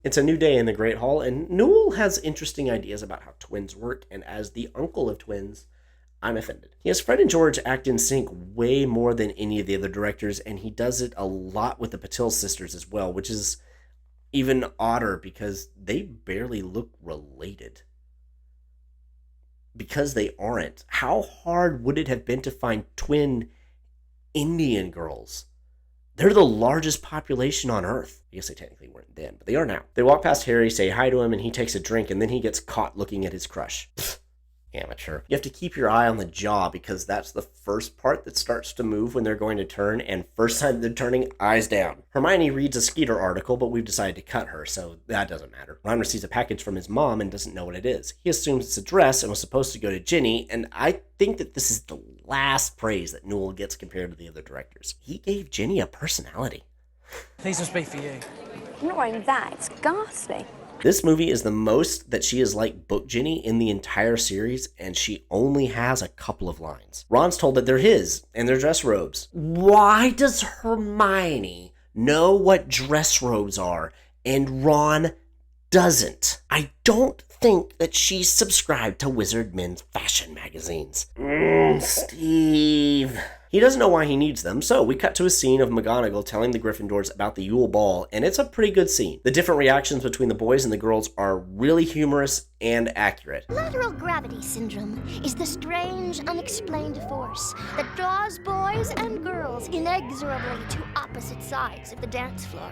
It's a new day in the Great Hall, and Newell has interesting ideas about how twins work, and as the uncle of twins, I'm offended. He has Fred and George act in sync way more than any of the other directors, and he does it a lot with the Patil sisters as well, which is even odder because they barely look related. Because they aren't. How hard would it have been to find twin Indian girls? They're the largest population on Earth. I guess they technically weren't then, but they are now. They walk past Harry, say hi to him, and he takes a drink, and then he gets caught looking at his crush. Amateur. You have to keep your eye on the jaw because that's the first part that starts to move when they're going to turn, and first time they're turning, eyes down. Hermione reads a Skeeter article, but we've decided to cut her, so that doesn't matter. Ron receives a package from his mom and doesn't know what it is. He assumes it's a dress and was supposed to go to Ginny, and I think that this is the last praise that Newell gets compared to the other directors. He gave Ginny a personality. These must be for you. I'm not wearing that, it's ghastly. This movie is the most that she is like Book Ginny in the entire series, and she only has a couple of lines. Ron's told that they're his, and they're dress robes. Why does Hermione know what dress robes are, and Ron doesn't? I don't think that she's subscribed to Wizard Men's fashion magazines. Steve. He doesn't know why he needs them, so we cut to a scene of McGonagall telling the Gryffindors about the Yule Ball, and it's a pretty good scene. The different reactions between the boys and the girls are really humorous and accurate. Lateral gravity syndrome is the strange, unexplained force that draws boys and girls inexorably to opposite sides of the dance floor.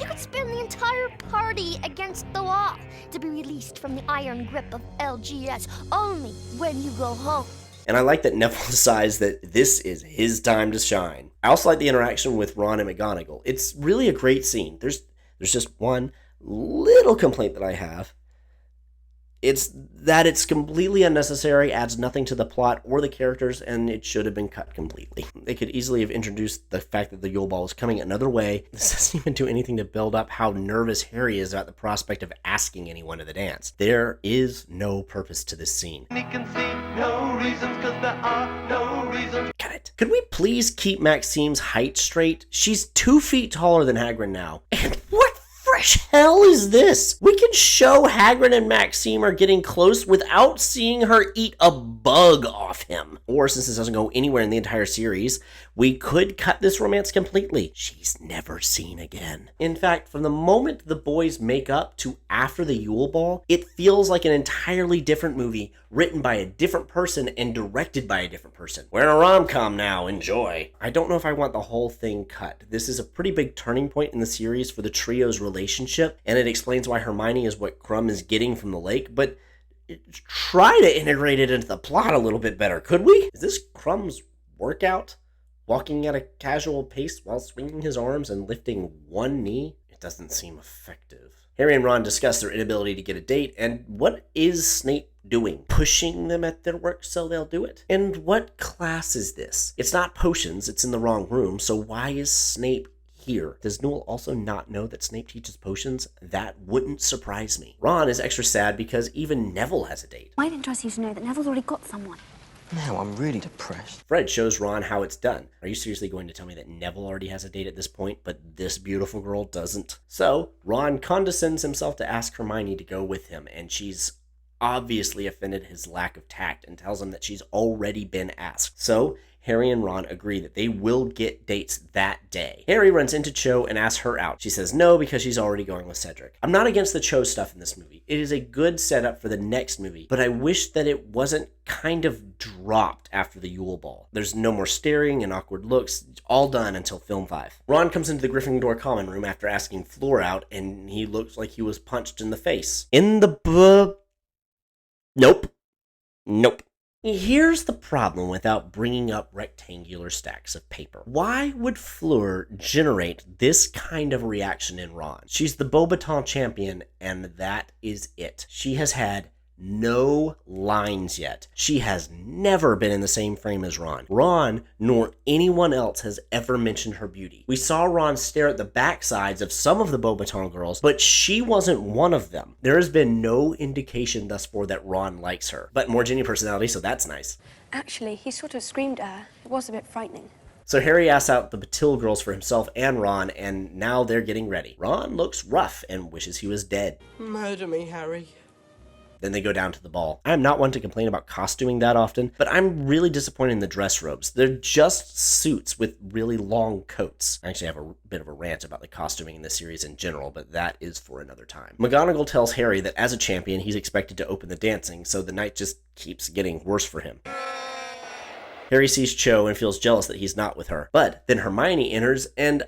You could spin the entire party against the wall to be released from the iron grip of LGS only when you go home. And I like that Neville decides that this is his time to shine. I also like the interaction with Ron and McGonagall. It's really a great scene. There's just one little complaint that I have. It's that it's completely unnecessary, adds nothing to the plot or the characters, and it should have been cut completely. They could easily have introduced the fact that the Yule Ball is coming another way. This doesn't even do anything to build up how nervous Harry is about the prospect of asking anyone to the dance. There is no purpose to this scene. He can see no reasons, 'cause there are no reasons. Cut it. Could we please keep Maxime's height straight? She's 2 feet taller than Hagrid now. And what fresh hell is this? We can show Hagrid and Maxime are getting close without seeing her eat a bug off him. Or since this doesn't go anywhere in the entire series, we could cut this romance completely. She's never seen again. In fact, from the moment the boys make up to after the Yule Ball, it feels like an entirely different movie, written by a different person and directed by a different person. We're in a rom-com now, enjoy. I don't know if I want the whole thing cut. This is a pretty big turning point in the series for the trio's relationship, and it explains why Hermione is what Krum is getting from the lake, but try to integrate it into the plot a little bit better, could we? Is this Krum's workout? Walking at a casual pace while swinging his arms and lifting one knee? It doesn't seem effective. Harry and Ron discuss their inability to get a date, and what is Snape doing? Pushing them at their work so they'll do it? And what class is this? It's not potions, it's in the wrong room, so why is Snape here? Does Newell also not know that Snape teaches potions? That wouldn't surprise me. Ron is extra sad because even Neville has a date. Why didn't trust you to know that Neville's already got someone? Now I'm really depressed. Fred shows Ron how it's done. Are you seriously going to tell me that Neville already has a date at this point, but this beautiful girl doesn't? So, Ron condescends himself to ask Hermione to go with him, and she's obviously offended his lack of tact and tells him that she's already been asked. So, Harry and Ron agree that they will get dates that day. Harry runs into Cho and asks her out. She says no because she's already going with Cedric. I'm not against the Cho stuff in this movie. It is a good setup for the next movie, but I wish that it wasn't kind of dropped after the Yule Ball. There's no more staring and awkward looks, all done until film 5. Ron comes into the Gryffindor common room after asking Fleur out, and he looks like he was punched in the face. In the Nope. Here's the problem without bringing up rectangular stacks of paper. Why would Fleur generate this kind of reaction in Ron? She's the Beauxbaton champion, and that is it. She has had no lines yet. She has never been in the same frame as Ron. Ron, nor anyone else, has ever mentioned her beauty. We saw Ron stare at the backsides of some of the Beauxbaton girls, but she wasn't one of them. There has been no indication thus far that Ron likes her, but more Ginny personality, so that's nice. Actually, he sort of screamed at her. It was a bit frightening. So Harry asks out the Patil girls for himself and Ron, and now they're getting ready. Ron looks rough and wishes he was dead. Murder me, Harry. Then they go down to the ball. I'm not one to complain about costuming that often, but I'm really disappointed in the dress robes. They're just suits with really long coats. I actually have a bit of a rant about the costuming in this series in general, but that is for another time. McGonagall tells Harry that as a champion, he's expected to open the dancing, so the night just keeps getting worse for him. Harry sees Cho and feels jealous that he's not with her. But then Hermione enters, and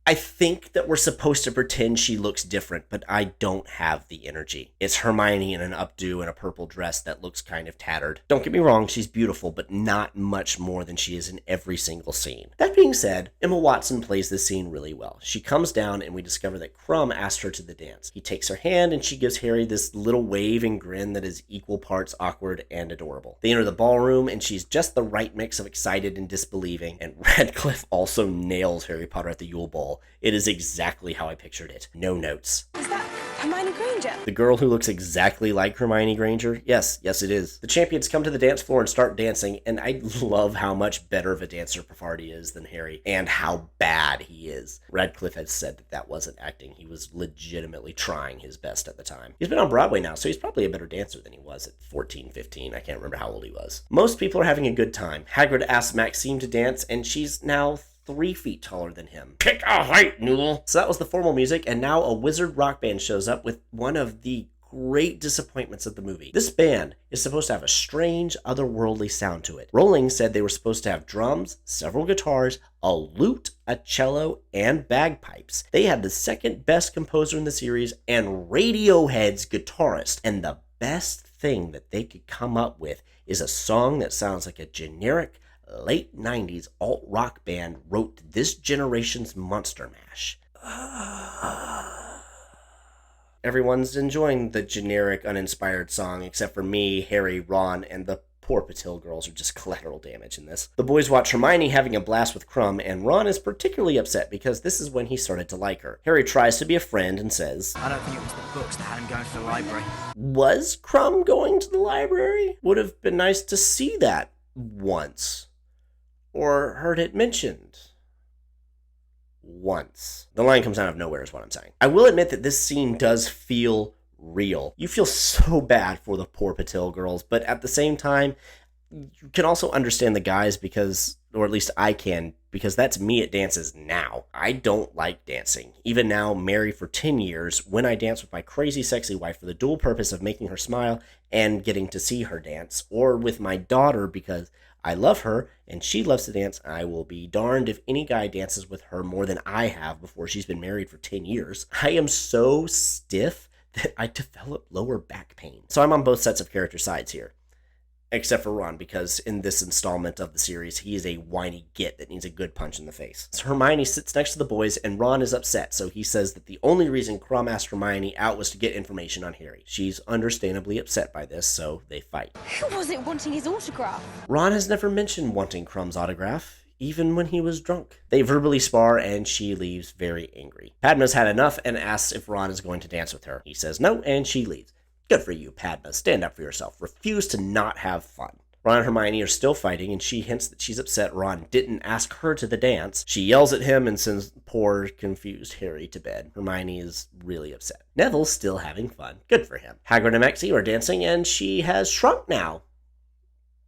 I think that we're supposed to pretend she looks different, but I don't have the energy. It's Hermione in an updo and a purple dress that looks kind of tattered. Don't get me wrong, she's beautiful, but not much more than she is in every single scene. That being said, Emma Watson plays this scene really well. She comes down and we discover that Krum asked her to the dance. He takes her hand and she gives Harry this little wave and grin that is equal parts awkward and adorable. They enter the ballroom and she's just the right mix of excited and disbelieving, and Radcliffe also nails Harry Potter at the Yule Ball. It is exactly how I pictured it. No notes. Is that Hermione Granger? The girl who looks exactly like Hermione Granger? Yes, it is. The champions come to the dance floor and start dancing, and I love how much better of a dancer Pavarti is than Harry, and how bad he is. Radcliffe has said that that wasn't acting. He was legitimately trying his best at the time. He's been on Broadway now, so he's probably a better dancer than he was at 14, 15. I can't remember how old he was. Most people are having a good time. Hagrid asks Maxime to dance, and she's now 3 feet taller than him. Pick a height, Newell! So that was the formal music, and now a wizard rock band shows up with one of the great disappointments of the movie. This band is supposed to have a strange, otherworldly sound to it. Rowling said they were supposed to have drums, several guitars, a lute, a cello, and bagpipes. They had the second best composer in the series and Radiohead's guitarist, and the best thing that they could come up with is a song that sounds like a generic late 90s alt-rock band wrote this generation's Monster Mash. Everyone's enjoying the generic, uninspired song, except for me, Harry, Ron, and the poor Patil girls are just collateral damage in this. The boys watch Hermione having a blast with Krum, and Ron is particularly upset because this is when he started to like her. Harry tries to be a friend and says, I don't think it was the books that had him going to the library. Was Krum going to the library? Would have been nice to see that once. Or heard it mentioned once. The line comes out of nowhere is what I'm saying. I will admit that this scene does feel real. You feel so bad for the poor Patil girls, but at the same time, you can also understand the guys because, or at least I can, because that's me at dances now. I don't like dancing. Even now, married for 10 years, when I dance with my crazy sexy wife for the dual purpose of making her smile and getting to see her dance, or with my daughter because I love her, and she loves to dance. I will be darned if any guy dances with her more than I have before she's been married for 10 years. I am so stiff that I develop lower back pain. So I'm on both sets of character sides here. Except for Ron, because in this installment of the series, he is a whiny git that needs a good punch in the face. So Hermione sits next to the boys, and Ron is upset, so he says that the only reason Krum asked Hermione out was to get information on Harry. She's understandably upset by this, so they fight. Who was it wanting his autograph? Ron has never mentioned wanting Krum's autograph, even when he was drunk. They verbally spar, and she leaves very angry. Padma's had enough and asks if Ron is going to dance with her. He says no, and she leaves. Good for you, Padma. Stand up for yourself. Refuse to not have fun. Ron and Hermione are still fighting, and she hints that she's upset Ron didn't ask her to the dance. She yells at him and sends poor, confused Harry to bed. Hermione is really upset. Neville's still having fun. Good for him. Hagrid and Maxime are dancing, and she has shrunk now,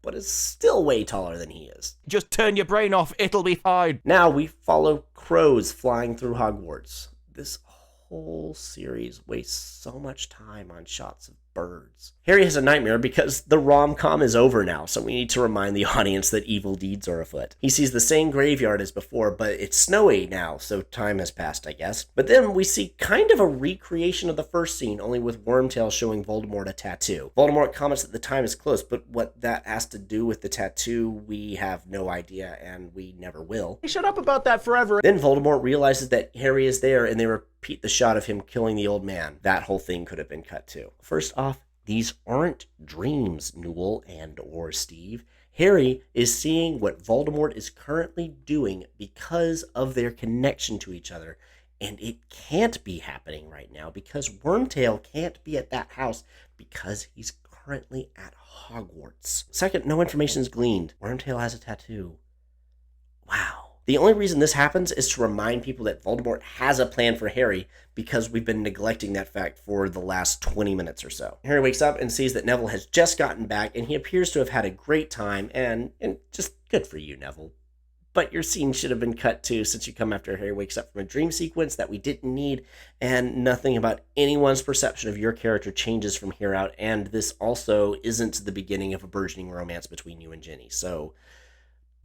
but is still way taller than he is. Just turn your brain off, it'll be fine. Now we follow crows flying through Hogwarts. This whole series wastes so much time on shots of birds. Harry has a nightmare because the rom-com is over now, so we need to remind the audience that evil deeds are afoot. He sees the same graveyard as before, but it's snowy now, so time has passed, I guess. But then we see kind of a recreation of the first scene, only with Wormtail showing Voldemort a tattoo. Voldemort comments that the time is close, but what that has to do with the tattoo, we have no idea, and we never will. Shut up about that forever. Then Voldemort realizes that Harry is there, and they repeat the shot of him killing the old man. That whole thing could have been cut too. First off, these aren't dreams, Newell and or Steve. Harry is seeing what Voldemort is currently doing because of their connection to each other, and it can't be happening right now because Wormtail can't be at that house because he's currently at Hogwarts. Second, no information is gleaned. Wormtail has a tattoo. Wow. The only reason this happens is to remind people that Voldemort has a plan for Harry, because we've been neglecting that fact for the last 20 minutes or so. Harry wakes up and sees that Neville has just gotten back, and he appears to have had a great time, and just good for you, Neville. But your scene should have been cut too, since you come after Harry wakes up from a dream sequence that we didn't need, and nothing about anyone's perception of your character changes from here out, and this also isn't the beginning of a burgeoning romance between you and Ginny, so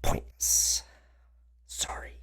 pointless. Sorry.